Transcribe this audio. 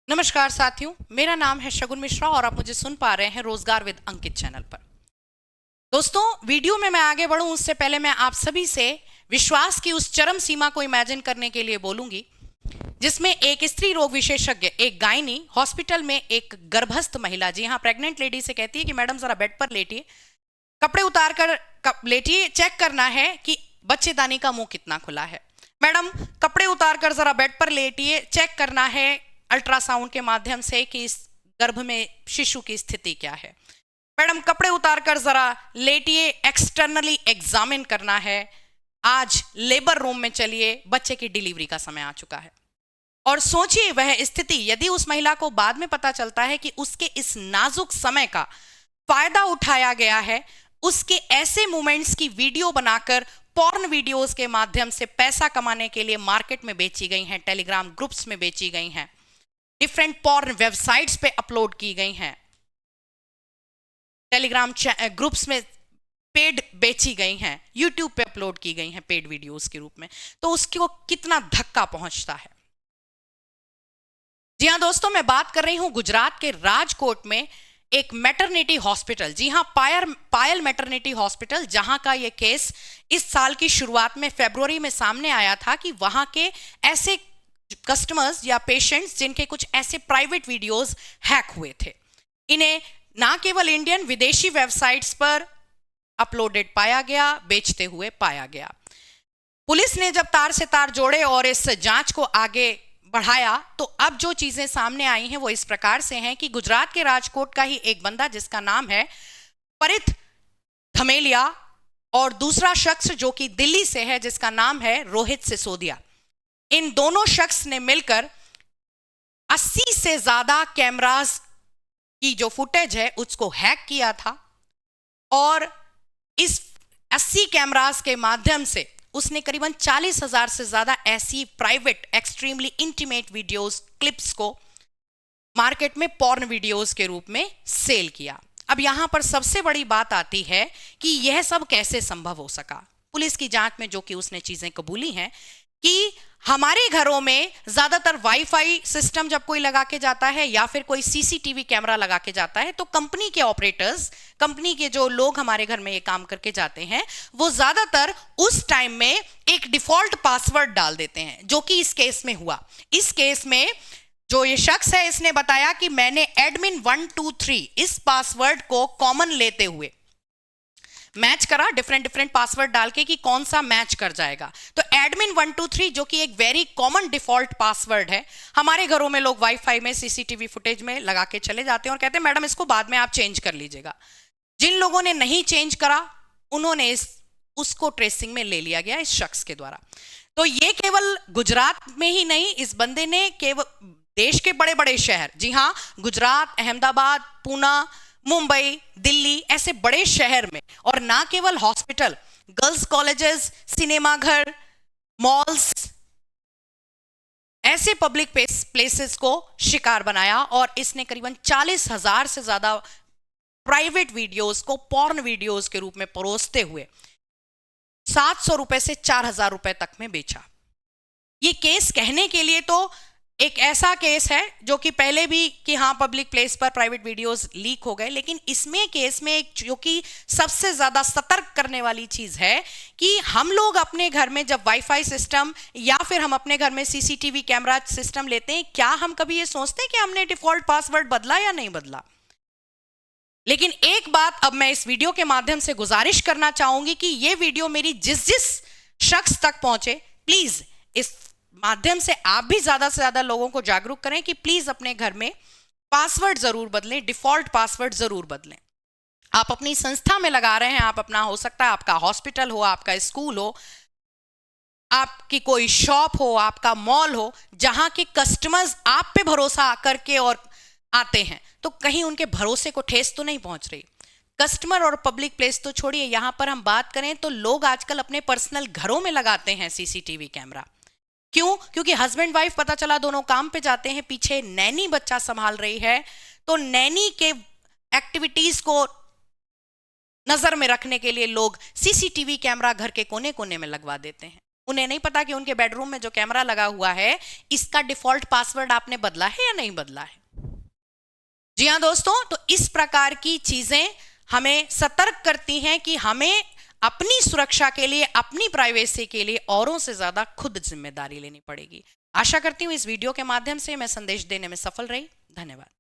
नमस्कार साथियों, मेरा नाम है शगुन मिश्रा और आप मुझे सुन पा रहे हैं रोजगार विद अंकित चैनल पर। दोस्तों, वीडियो में मैं आगे बढ़ूं उससे पहले मैं आप सभी से विश्वास की उस चरम सीमा को इमेजिन करने के लिए बोलूंगी जिसमें एक स्त्री रोग विशेषज्ञ, एक गायनी हॉस्पिटल में एक गर्भस्थ महिला, जी हाँ प्रेग्नेंट लेडी से कहती है कि मैडम जरा बेड पर लेटिए, कपड़े उतार कर लेटिए, चेक करना है कि बच्चेदानी का मुंह कितना खुला है। मैडम कपड़े उतार कर जरा बेड पर लेटिए, चेक करना है अल्ट्रासाउंड के माध्यम से कि इस गर्भ में शिशु की स्थिति क्या है। मैडम कपड़े उतार कर जरा लेटिए, एक्सटर्नली एग्जामिन करना है। आज लेबर रूम में चलिए, बच्चे की डिलीवरी का समय आ चुका है। और सोचिए वह स्थिति यदि उस महिला को बाद में पता चलता है कि उसके इस नाजुक समय का फायदा उठाया गया है, उसके ऐसे मोमेंट्स की वीडियो बनाकर पॉर्न वीडियोस के माध्यम से पैसा कमाने के लिए मार्केट में बेची गई हैं, टेलीग्राम ग्रुप्स में बेची गई हैं, डिफरेंट पॉर्न वेबसाइट्स पे अपलोड की गई हैं, टेलीग्राम ग्रुप्स में पेड बेची गई हैं, यूट्यूब पे अपलोड की गई हैं पेड वीडियोस के रूप में, तो उसको कितना धक्का पहुंचता है। जी हां दोस्तों, मैं बात कर रही हूं गुजरात के राजकोट में एक मैटरनिटी हॉस्पिटल, जी हां पायल मैटरनिटी हॉस्पिटल, जहां का यह केस इस साल की शुरुआत में फरवरी में सामने आया था कि वहां के ऐसे कस्टमर्स या पेशेंट्स जिनके कुछ ऐसे प्राइवेट वीडियोस हैक हुए थे, इन्हें ना केवल इंडियन, विदेशी वेबसाइट्स पर अपलोडेड पाया गया, बेचते हुए पाया गया। पुलिस ने जब तार से तार जोड़े और इस जांच को आगे बढ़ाया तो अब जो चीजें सामने आई हैं वो इस प्रकार से हैं कि गुजरात के राजकोट का ही एक बंदा जिसका नाम है परित थमेलिया और दूसरा शख्स जो कि दिल्ली से है जिसका नाम है रोहित सिसोदिया, इन दोनों शख्स ने मिलकर 80 से ज्यादा कैमरास की जो फुटेज है उसको हैक किया था और इस 80 कैमरास के माध्यम से उसने करीबन 40,000 से ज्यादा ऐसी private extremely intimate videos, clips को मार्केट में पॉर्न वीडियोस के रूप में सेल किया। अब यहां पर सबसे बड़ी बात आती है कि यह सब कैसे संभव हो सका। पुलिस की जांच में जो कि उसने चीजें कबूली हैं कि हमारे घरों में ज्यादातर वाईफाई सिस्टम जब कोई लगा के जाता है या फिर कोई सीसीटीवी कैमरा लगा के जाता है तो कंपनी के ऑपरेटर्स, कंपनी के जो लोग हमारे घर में ये काम करके जाते हैं, वो ज्यादातर उस टाइम में एक डिफॉल्ट पासवर्ड डाल देते हैं, जो कि इस केस में हुआ। इस केस में जो ये शख्स है इसने बताया कि मैंने एडमिन 123 इस पासवर्ड को कॉमन लेते हुए मैच करा, डिफरेंट पासवर्ड डाल के कि कौन सा मैच कर जाएगा। तो एडमिन 123 जो कि एक वेरी कॉमन डिफॉल्ट पासवर्ड है, हमारे घरों में लोग वाईफाई में सीसीटीवी फुटेज में लगा के चले जाते हैं और कहते हैं मैडम इसको बाद में आप चेंज कर लीजिएगा। जिन लोगों ने नहीं चेंज करा उन्होंने उसको ट्रेसिंग में ले लिया गया इस शख्स के द्वारा। तो ये केवल गुजरात में ही नहीं, इस बंदे ने केवल देश के बड़े बड़े शहर, जी हाँ गुजरात, अहमदाबाद, पूना, मुंबई, दिल्ली, ऐसे बड़े शहर में, और ना केवल हॉस्पिटल, गर्ल्स कॉलेजेस, सिनेमा घर, मॉल्स, ऐसे पब्लिक प्लेसेस को शिकार बनाया और इसने करीबन 40,000 से ज्यादा प्राइवेट वीडियोस को पॉर्न वीडियोस के रूप में परोसते हुए 700 रुपए से 4,000 रुपए तक में बेचा। ये केस कहने के लिए तो एक ऐसा केस है जो कि पहले भी कि हाँ पब्लिक प्लेस पर प्राइवेट वीडियोस लीक हो गए, लेकिन इसमें केस में एक जो कि सबसे ज्यादा सतर्क करने वाली चीज है कि हम लोग अपने घर में जब वाईफाई सिस्टम या फिर हम अपने घर में सीसीटीवी कैमरा सिस्टम लेते हैं, क्या हम कभी ये सोचते हैं कि हमने डिफॉल्ट पासवर्ड बदला या नहीं बदला। लेकिन एक बात अब मैं इस वीडियो के माध्यम से गुजारिश करना चाहूंगी कि ये वीडियो मेरी जिस शख्स तक पहुंचे, प्लीज इस माध्यम से आप भी ज्यादा से ज्यादा लोगों को जागरूक करें कि प्लीज अपने घर में पासवर्ड जरूर बदलें, डिफॉल्ट पासवर्ड जरूर बदलें। आप अपनी संस्था में लगा रहे हैं, आप अपना, हो सकता है आपका हॉस्पिटल हो, आपका स्कूल हो, आपकी कोई शॉप हो, आपका मॉल हो, जहां के कस्टमर्स आप पे भरोसा करके और आते हैं, तो कहीं उनके भरोसे को ठेस तो नहीं पहुंच रही। कस्टमर और पब्लिक प्लेस तो छोड़िए, यहां पर हम बात करें तो लोग आजकल अपने पर्सनल घरों में लगाते हैं सीसीटीवी कैमरा। क्यों? क्योंकि हस्बैंड वाइफ पता चला दोनों काम पे जाते हैं, पीछे नैनी बच्चा संभाल रही है, तो नैनी के एक्टिविटीज को नजर में रखने के लिए लोग सीसीटीवी कैमरा घर के कोने कोने में लगवा देते हैं। उन्हें नहीं पता कि उनके बेडरूम में जो कैमरा लगा हुआ है इसका डिफॉल्ट पासवर्ड आपने बदला है या नहीं बदला है। जी हाँ दोस्तों, तो इस प्रकार की चीजें हमें सतर्क करती हैं कि हमें अपनी सुरक्षा के लिए, अपनी प्राइवेसी के लिए औरों से ज्यादा खुद जिम्मेदारी लेनी पड़ेगी। आशा करती हूं इस वीडियो के माध्यम से मैं संदेश देने में सफल रही। धन्यवाद।